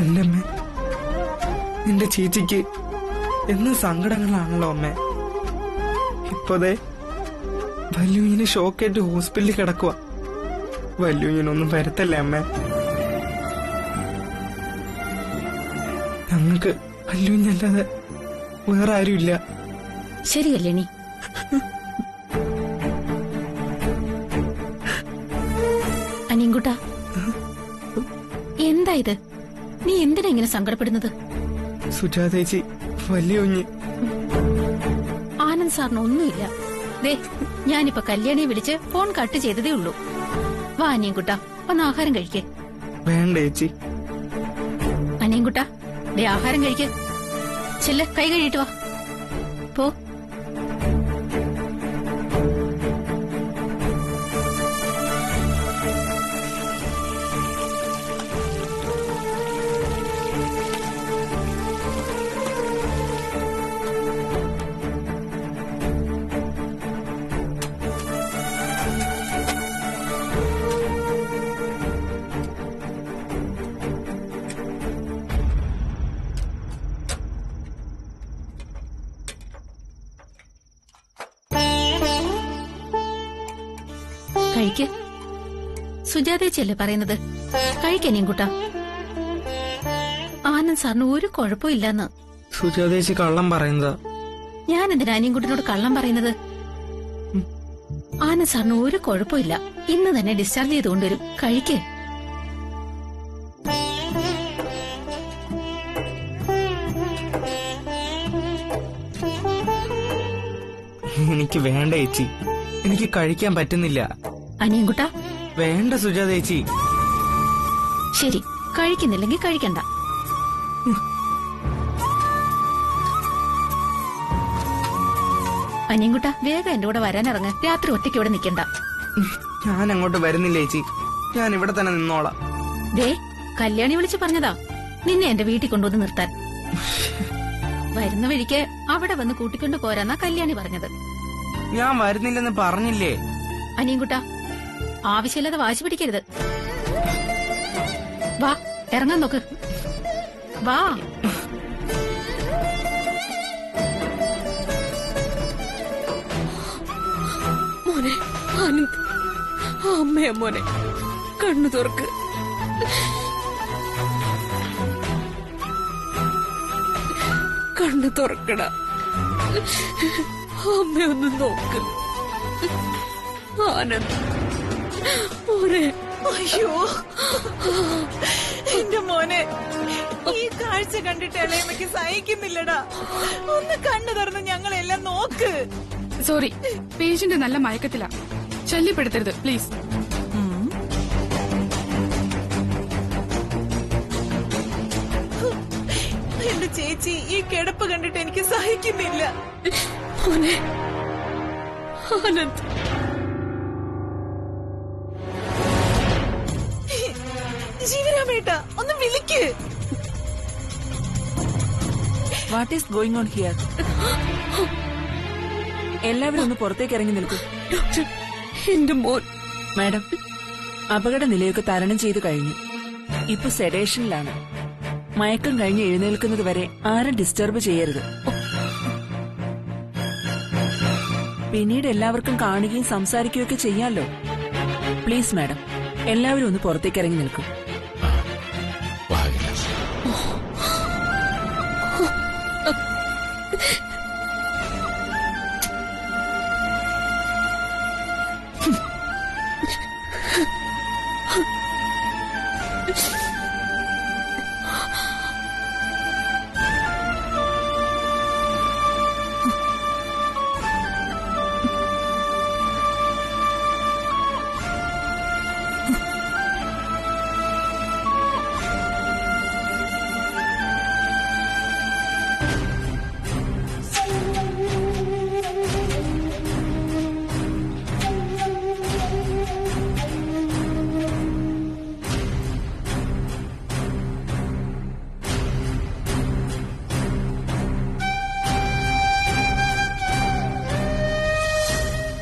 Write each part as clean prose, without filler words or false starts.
എന്റെ അമ്മ, നിന്റെ ചേച്ചിക്ക് എന്നും സങ്കടങ്ങളാണല്ലോ അമ്മേ. ഇപ്പോതേ വല്യുവിനെ ഷോക്കേറ്റ് ഹോസ്പിറ്റലിൽ കിടക്കുക. വല്യുവിനൊന്നും വരത്തല്ലേ അമ്മേ? ഞങ്ങൾക്ക് വല്യുവിനല്ലാതെ വേറെ ആരുമില്ല. ശരിയല്ലേ നീ? അനിയൻകുട്ടാ, എന്താ ഇത്? നീ എന്തിനാ ഇങ്ങനെ സങ്കടപ്പെടുന്നത്? സുജാതേച്ചി വല്യുഞ്ഞ് ആനന്ദ് സാറിന് ഒന്നുമില്ല. ദേ, ഞാനിപ്പോ കല്യാണിയെ വിളിച്ച് ഫോൺ കട്ട് ചെയ്തതേ ഉള്ളൂ. വാ അനിയൻകുട്ടാ, ഒന്ന് ആഹാരം കഴിക്കേ. വേണ്ട ചേച്ചി. അനിയൻകുട്ടാ, ദേ ആഹാരം കഴിക്ക്. ചെല്ല്, കൈ കഴിയിട്ട് വാ. പോ. കഴിക്ക്. സുജാതേച്ചല്ലേ പറയുന്നത്? കഴിക്കനിയൻകുട്ടാ. ആനന്ദ് സാറിന് ഒരു കുഴപ്പമില്ലെന്ന്. സുജാതേച്ചി കള്ളം പറയുന്നതാ. ഞാൻ എന്തിനാ അനിയൻകുട്ടനോട് കള്ളം പറയുന്നത്? ആനന്ദ് സാറിന് ഒരു കുഴപ്പമില്ല. ഇന്ന് തന്നെ ഡിസ്ചാർജ് ചെയ്തുകൊണ്ടുവരും. കഴിക്ക്. എനിക്ക് വേണ്ട ചേച്ചി, എനിക്ക് കഴിക്കാൻ പറ്റുന്നില്ല. അനിയൻകുട്ടാ, വേണ്ട സുജാതേച്ചി. ശരി, കഴിക്കുന്നില്ലെങ്കിൽ കഴിക്കണ്ട. അനിയൻകുട്ടാ, വേഗം എന്റെ കൂടെ വരാനിറങ്ങ്. രാത്രി ഒറ്റയ്ക്ക് ഇവിടെ നിൽക്കണ്ട. ഞാൻ അങ്ങോട്ട് വരുന്നില്ല ചേച്ചി, ഞാൻ ഇവിടെ തന്നെ നിന്നോളാം. ദേ, കല്യാണി വിളിച്ച് പറഞ്ഞതാ നിന്നെ എന്റെ വീട്ടിൽ കൊണ്ടുവന്ന് നിർത്താൻ. വരുന്ന വഴിക്ക് അവിടെ വന്ന് കൂട്ടിക്കൊണ്ട് പോരാന്നാ കല്യാണി പറഞ്ഞത്. ഞാൻ വരുന്നില്ലെന്ന് പറഞ്ഞില്ലേ? അനിയൻകുട്ടാ, ആവശ്യമില്ലാതെ വാശി പിടിക്കരുത്. വാ, ഇറങ്ങാൻ നോക്ക്. വാ. മോനെ ആനന്ദ്, അമ്മയാ മോനെ, കണ്ണു തുറക്ക്. കണ്ണു തുറക്കട. അമ്മയൊന്ന് നോക്ക്. ആനന്ദ് മോനെ. അയ്യോ, എന്റെ മോനെ, ഈ കാഴ്ച കണ്ടിട്ട് ഇളയമ്മയ്ക്ക് സഹിക്കുന്നില്ലടാ. ഒന്ന് കണ്ണു തുറന്ന് ഞങ്ങളെല്ലാം നോക്ക്. സോറി, പേഷ്യന്റ് നല്ല മയക്കത്തിലാ. ശല്യപ്പെടുത്തരുത് പ്ലീസ്. എന്റെ ചേച്ചി, ഈ കിടപ്പ് കണ്ടിട്ട് എനിക്ക് സഹിക്കുന്നില്ല. മോനെ ആനന്ദ്. ജീവരാമേട്ടാ, ഒന്ന് വിളിക്ക്. What is going on here? എല്ലാവരും ഒന്ന് പുറത്തേക്ക് ഇറങ്ങി നിൽക്കും. ഡോക്ടർ, എന്റെ മോൻ. മാഡം, അപകട നിലയൊക്കെ തരണം ചെയ്തു കഴിഞ്ഞു. ഇപ്പൊ സെഡേഷനിലാണ്. മയക്കം കഴിഞ്ഞ് എഴുന്നേൽക്കുന്നത് വരെ ആരും ഡിസ്റ്റർബ് ചെയ്യരുത്. പിന്നീട് എല്ലാവർക്കും കാണുകയും സംസാരിക്കുകയൊക്കെ ചെയ്യാമല്ലോ. പ്ലീസ് മാഡം, എല്ലാവരും ഒന്ന് പുറത്തേക്ക് ഇറങ്ങി നിൽക്കും.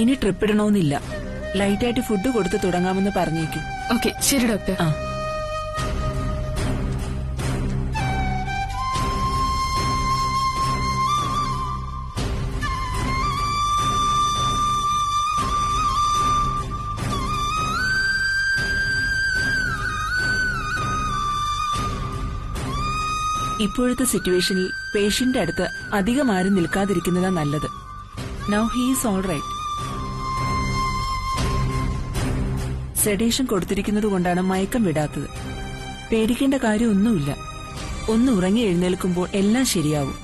ഇനി ട്രിപ്പ് ഇടണമെന്നില്ല. ലൈറ്റായിട്ട് ഫുഡ് കൊടുത്ത് തുടങ്ങാമെന്ന് പറഞ്ഞേക്കും. ഓക്കെ, ശരി ഡോക്ടർ. ആ ഇപ്പോഴത്തെ സിറ്റുവേഷനിൽ പേഷ്യന്റ് അടുത്ത് അധികം ആരും നിൽക്കാതിരിക്കുന്നതാ നല്ലത്. Now he is all right. Sedation കൊടുത്തിരിക്കുന്നത് കൊണ്ടാണ് മയക്കം വിടാത്തത്. പേടിക്കേണ്ട കാര്യമൊന്നുമില്ല. ഒന്ന് ഉറങ്ങി എഴുന്നേൽക്കുമ്പോൾ എല്ലാം ശരിയാവും.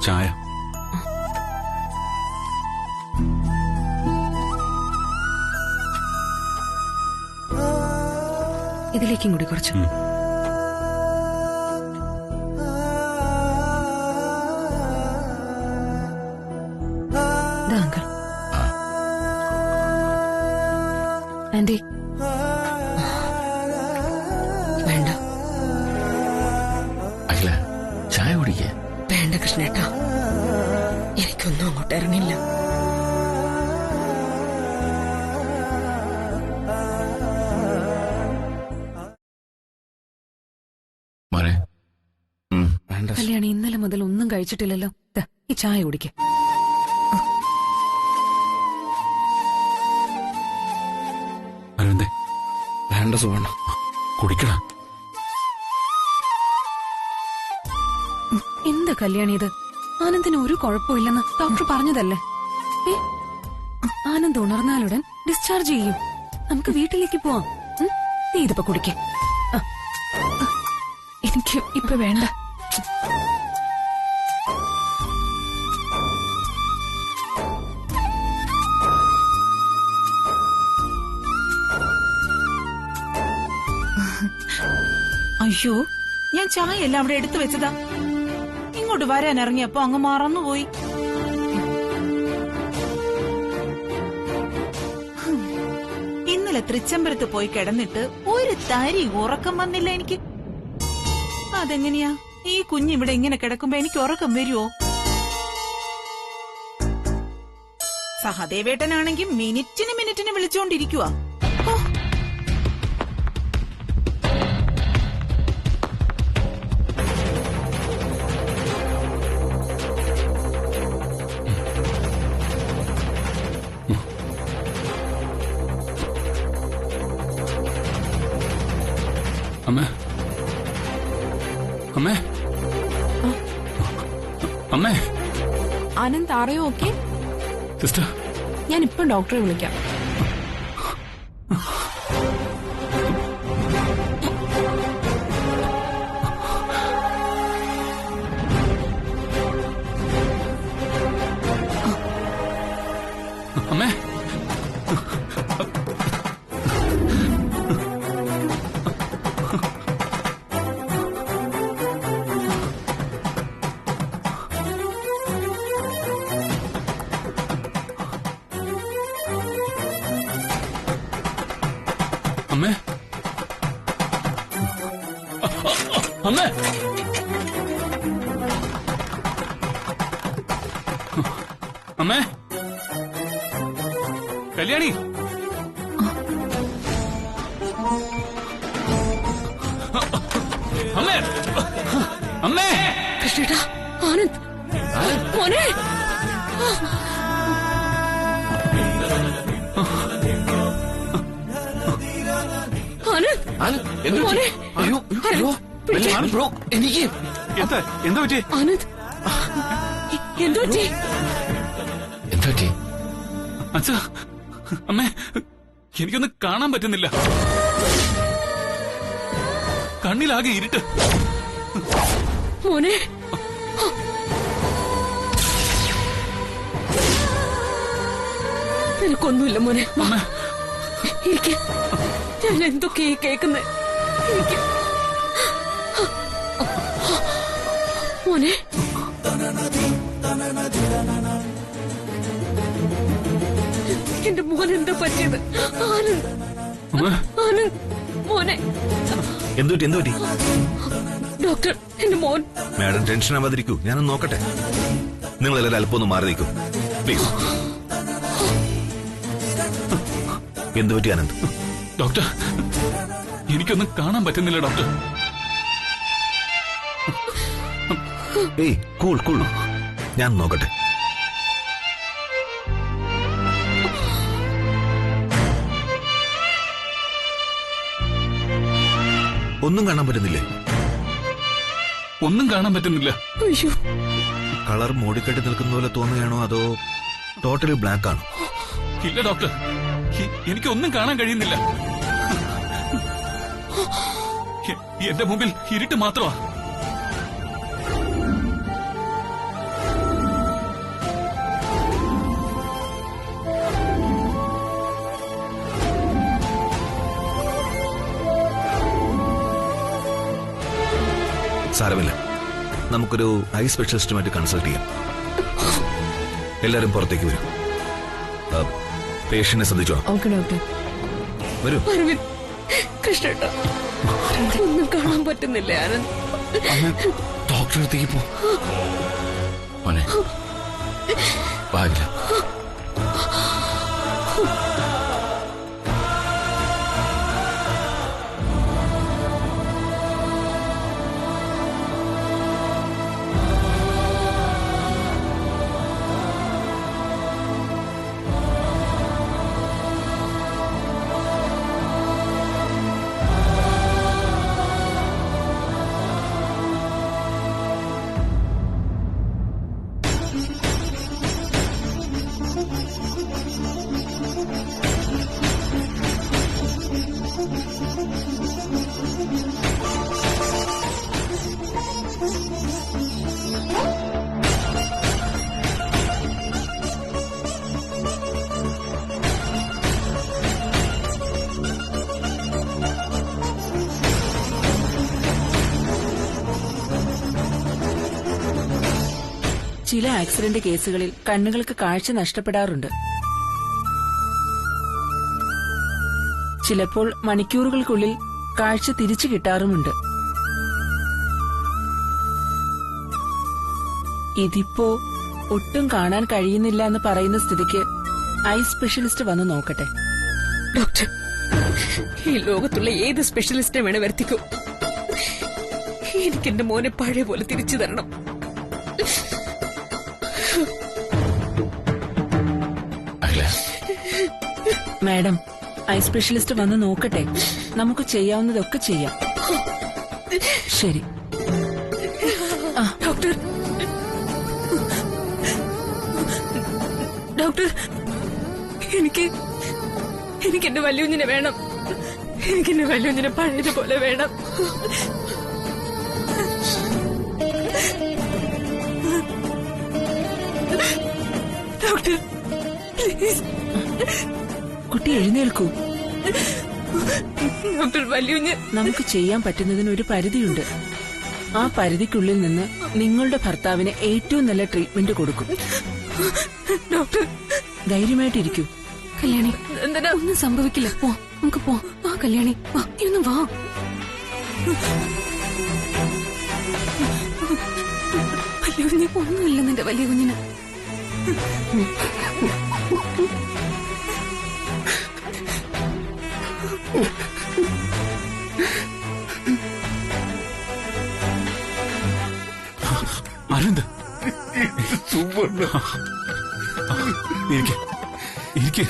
ചായ. ഇതിലേക്കും കൂടി കുറച്ച്. അങ്കിൾ. ആന്റി വേണ്ട. അഖില ചായ കുടിക്കേ. വേണ്ട കൃഷ്ണേട്ടാ, എനിക്കൊന്നും അങ്ങോട്ട് ഇറങ്ങില്ല. കല്യാണി ഇന്നലെ മുതൽ ഒന്നും കഴിച്ചിട്ടില്ലല്ലോ. ഈ ചായ കുടിക്ക. അരവിന്ദേ വേണ്ട സുവർണ, കുടിക്കണ. എന്താ കല്യാണി ഇത്? ആനന്ദിന് ഒരു കുഴപ്പമില്ലെന്ന് ഡോക്ടർ പറഞ്ഞതല്ലേ? ആനന്ദ് ഉണർന്നാലുടൻ ഡിസ്ചാർജ് ചെയ്യും. നമുക്ക് വീട്ടിലേക്ക് പോവാം. നീ ഇതിപ്പോ കുടിക്ക. എനിക്ക് ഇപ്പൊ വേണ്ട. അയ്യോ, ഞാൻ ചായ എല്ലാം അവിടെ എടുത്തു വെച്ചതാ. ഇങ്ങോട്ട് വരാൻ ഇറങ്ങിയപ്പോ അങ്ങ് മറന്നുപോയി. ഇന്നലെ തൃച്ചംബരത്ത് പോയി കിടന്നിട്ട് ഒരു തരി ഉറക്കം വന്നില്ല എനിക്ക്. അതെങ്ങനെയാ? ഈ കുഞ്ഞിവിടെ ഇങ്ങനെ കിടക്കുമ്പോ എനിക്ക് ഉറക്കം വരുവോ? സഹദേവേട്ടനാണെങ്കിൽ മിനിറ്റിന് വിളിച്ചോണ്ടിരിക്കുവാ. അമ്മേ, അമ്മേ, അമ്മേ. ആനന്ദ് ആരെയോ ഓക്കെ? സിസ്റ്റർ, ഞാൻ ഇപ്പൊ ഡോക്ടറെ വിളിക്കാം. അമ്മേ അമ്മേ കല്യാണി അമ്മേ അമ്മേ കൃഷ്ണേട്ടാ ആനന്ദ് മോനെ ആനന്ദ് മോനെ അയ്യോ അയ്യോ ബ്രോ എനിക്ക് എന്താ പറ്റി ആനന്ദ് എന്തു പറ്റി എന്താ പറ്റി അച്ഛാ അമ്മേ എനിക്കൊന്നും കാണാൻ പറ്റുന്നില്ല കണ്ണിലാകെ ഇരുട്ട് മോനെ നിനക്കൊന്നുമില്ല മോനെ അമ്മേ എനിക്ക് ഞാൻ എന്തൊക്കെയാ കേൾക്കുന്നത് എനിക്ക് മോനെ എന്റെ മോൻ എന്താ പറ്റിയത് ആനന്ദ് അമ്മേ ആനന്ദ് മോനെ എന്തുപറ്റി ഡോക്ടർ എന്റെ മോൻ മാഡം ടെൻഷൻ ആവാതിരിക്കൂ ഞാനൊന്ന് നോക്കട്ടെ നിങ്ങൾ എല്ലാവരും അല്പം ഒന്ന് മാറി നിൽക്കൂ പ്ലീസ് എന്തുപറ്റി ആനന്ദ് ഡോക്ടർ എനിക്കൊന്നും കാണാൻ പറ്റുന്നില്ല ഡോക്ടർ ഏയ് കൂൾ കൂൾ ഞാൻ നോക്കട്ടെ ഒന്നും കാണാൻ പറ്റുന്നില്ലേ ഒന്നും കാണാൻ പറ്റുന്നില്ല അയ്യോ കളർ മൂടിക്കെട്ടി നിൽക്കുന്ന പോലെ തോന്നുകയാണോ അതോ ടോട്ടലി ബ്ലാക്ക് ആണോ ഇല്ല ഡോക്ടർ എനിക്കൊന്നും കാണാൻ കഴിയുന്നില്ല എന്റെ മുമ്പിൽ ഇരുട്ട് മാത്രമാ സാരമില്ല നമുക്കൊരു ഐ സ്പെഷ്യലിസ്റ്റുമായിട്ട് കൺസൾട്ട് ചെയ്യാം എല്ലാരും പുറത്തേക്ക് വരും പേഷ്യന്റിനെ ശ്രദ്ധിച്ചോ ഓക്കെ ഡോക്ടർ. വരൂ അരവിന്ദ് കൃഷ്ണേട്ടാ ഒന്നും കാണാൻ പറ്റുന്നില്ല ആനന്ദ് അമ്മ ഡോക്ടറെ അടുത്തേക്ക് പോ മോനെ ഭാഗ്യ ചില ആക്സിഡന്റ് കേസുകളിൽ കണ്ണുകൾക്ക് കാഴ്ച നഷ്ടപ്പെടാറുണ്ട്. ചിലപ്പോൾ മണിക്കൂറുകൾക്കുള്ളിൽ കാഴ്ച തിരിച്ചു കിട്ടാറുമുണ്ട്. ഇതിപ്പോ ഒട്ടും കാണാൻ കഴിയുന്നില്ല എന്ന് പറയുന്ന സ്ഥിതിക്ക് ഐ സ്പെഷ്യലിസ്റ്റ് വന്ന് നോക്കട്ടെ. ഡോക്ടർ ഈ ലോകത്തുള്ള ഏത് സ്പെഷ്യലിസ്റ്റിനെ വേണേ വരുത്തിക്കോ. എനിക്ക് എന്റെ മോനെ പഴയ പോലെ തിരിച്ചു തരണം. മാഡം ഐ സ്പെഷ്യലിസ്റ്റ് വന്ന് നോക്കട്ടെ. നമുക്ക് ചെയ്യാവുന്നതൊക്കെ ചെയ്യാം. ശരി ഡോക്ടർ ഡോക്ടർ എനിക്ക് എന്റെ വല്യുഞ്ഞിനെ വേണം. എനിക്കെന്റെ വല്യുഞ്ഞിനെ പഴയതുപോലെ വേണം. Doctor please. കുട്ടി എഴുന്നേൽക്കൂ. ഡോക്ടർ വല്യുഞ്ഞ് നമുക്ക് ചെയ്യാൻ പറ്റുന്നതിന് ഒരു പരിധിയുണ്ട്. ആ പരിധിക്കുള്ളിൽ നിന്ന് നിങ്ങളുടെ ഭർത്താവിന് ഏറ്റവും നല്ല ട്രീറ്റ്മെന്റ് കൊടുക്കും. ഡോക്ടർ ധൈര്യമായിട്ടിരിക്കൂ. കല്യാണി എന്തിനാ ഒന്നും സംഭവിക്കില്ല. പോ നമുക്ക് പോ. വാ കല്യാണി വാ. നീ ഒന്ന് വാ. വലിയ കുഞ്ഞ് ഒന്നുമില്ല നിന്റെ വലിയ കുഞ്ഞിന്. അരവിന്ദ് എനിക്ക്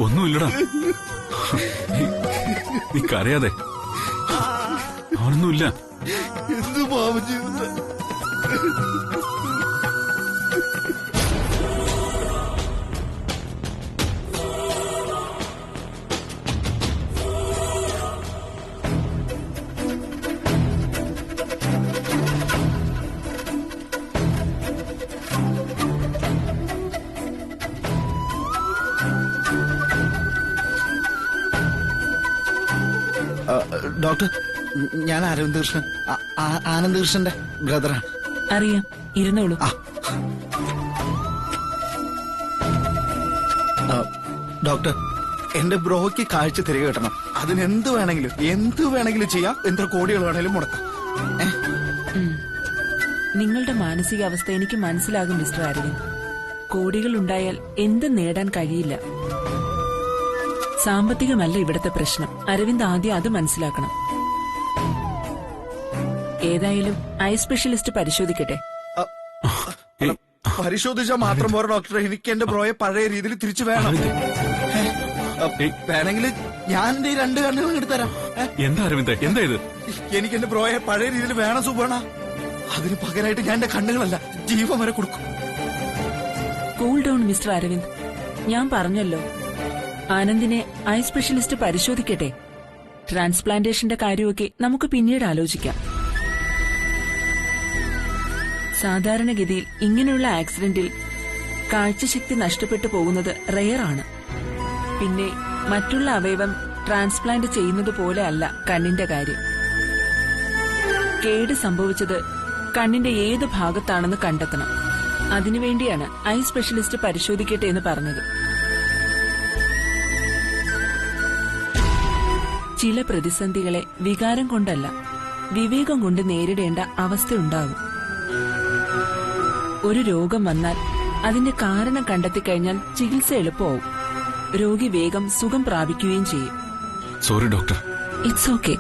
ഒന്നുമില്ലടാ. നീ കരയാതെ, അവനൊന്നുമില്ല. എന്ത് പാപം ചെയ്ത? ഡോക്ടർ, ഞാൻ അരവിന്ദ് കൃഷ്ണൻ, ആനന്ദ് കൃഷ്ണന്റെ ബ്രദറാണ്. അറിയാം, ഇരുന്നോളൂ. ഡോക്ടർ, എന്റെ ബ്രോയ്ക്ക് കാഴ്ച തിരികെ കിട്ടണം. അതിന് എന്ത് വേണമെങ്കിലും ചെയ്യാം. എത്ര കോടികൾ വേണമെങ്കിലും മുടക്കാം. നിങ്ങളുടെ മാനസികാവസ്ഥ എനിക്ക് മനസ്സിലാകും മിസ്റ്റർ അരവിന്ദ്. കോടികൾ ഉണ്ടായാൽ എന്ത് നേടാൻ കഴിയില്ല. സാമ്പത്തികമല്ല ഇവിടത്തെ പ്രശ്നം. അരവിന്ദ് ആദ്യം അത് മനസ്സിലാക്കണം. ഏതായാലും ഐ സ്പെഷ്യലിസ്റ്റ് പരിശോധിക്കട്ടെ. പരിശോധിച്ചാൽ മാത്രം പോരാ ഡോക്ടറെ, എനിക്ക് എന്റെ ബ്രോയെ പഴയ രീതിയിൽ തിരിച്ചു വേണം. വേണമെങ്കിൽ ഞാൻ എന്റെ ഈ 2 കണ്ണുകൾ എടുത്തരാം. എന്താ അരവിന്ദ്, എന്താ ഇത്? എനിക്ക് എന്റെ ബ്രോയെ പഴയ രീതിയിൽ വേണം സുബേണ. അതിന് പകരമായിട്ട് ഞാൻ എന്റെ കണ്ണുകളല്ല, ജീവൻ വരെ കൊടുക്കും. Cool down mister Aravind. ഞാൻ പറഞ്ഞല്ലോ, ആനന്ദിനെ ഐ സ്പെഷ്യലിസ്റ്റ് പരിശോധിക്കട്ടെ. ട്രാൻസ്പ്ലാന്റേഷന്റെ കാര്യമൊക്കെ നമുക്ക് പിന്നീട് ആലോചിക്കാം. സാധാരണഗതിയിൽ ഇങ്ങനെയുള്ള ആക്സിഡന്റിൽ കാഴ്ചശക്തി നഷ്ടപ്പെട്ടു പോകുന്നത് റെയറാണ്. പിന്നെ മറ്റുള്ള അവയവം ട്രാൻസ്പ്ലാന്റ് ചെയ്യുന്നത് പോലെ അല്ല കണ്ണിന്റെ കാര്യം. കേട് സംഭവിച്ചത് കണ്ണിന്റെ ഏത് ഭാഗത്താണെന്ന് കണ്ടെത്തണം. അതിനുവേണ്ടിയാണ് ഐ സ്പെഷ്യലിസ്റ്റ് പരിശോധിക്കട്ടെ എന്ന് പറഞ്ഞത്. ചില പ്രതിസന്ധികളെ വികാരം കൊണ്ടല്ല, വിവേകം കൊണ്ട് നേരിടേണ്ട അവസ്ഥയുണ്ടാകും. ഒരു രോഗം വന്നാൽ അതിന്റെ കാരണം കണ്ടെത്തിക്കഴിഞ്ഞാൽ ചികിത്സ എളുപ്പമാവും. രോഗി വേഗം സുഖം പ്രാപിക്കുകയും ചെയ്യും. Sorry doctor. It's okay.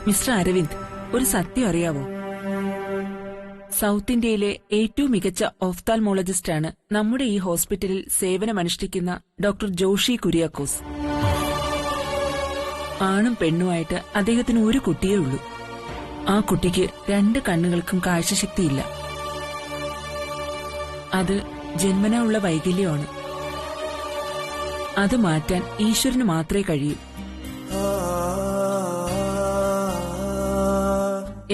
Mister Aravind, ഒരു സത്യം അറിയാവോ? സൗത്ത് ഇന്ത്യയിലെ ഏറ്റവും മികച്ച ഓഫ്താൽമോളജിസ്റ്റാണ് നമ്മുടെ ഈ ഹോസ്പിറ്റലിൽ സേവനമനുഷ്ഠിക്കുന്ന ഡോക്ടർ ജോഷി കുര്യാക്കോസ്. ആണും പെണ്ണുമായിട്ട് അദ്ദേഹത്തിന് ഒരു കുട്ടിയേ ഉള്ളൂ. ആ കുട്ടിക്ക് 2 കണ്ണുകൾക്കും കാഴ്ചശക്തിയില്ല. അത് ജന്മനാ ഉള്ള വൈകല്യമാണ്. അത് മാറ്റാൻ ഈശ്വരന് മാത്രമേ കഴിയൂ.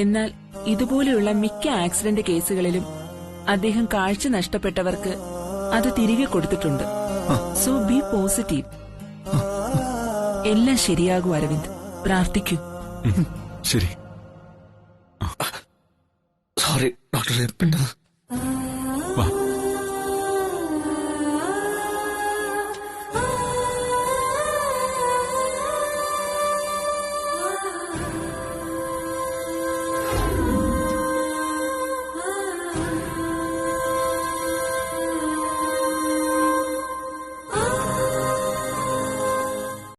എന്നാൽ ഇതുപോലെയുള്ള മിക്ക ആക്സിഡന്റ് കേസുകളിലും അദ്ദേഹം കാഴ്ച നഷ്ടപ്പെട്ടവർക്ക് അത് തിരികെ കൊടുത്തിട്ടുണ്ട്. So B positive. എല്ലാം ശരിയാകും അരവിന്ദ്, പ്രാർത്ഥിക്കൂ. ശരി. Sorry doctor.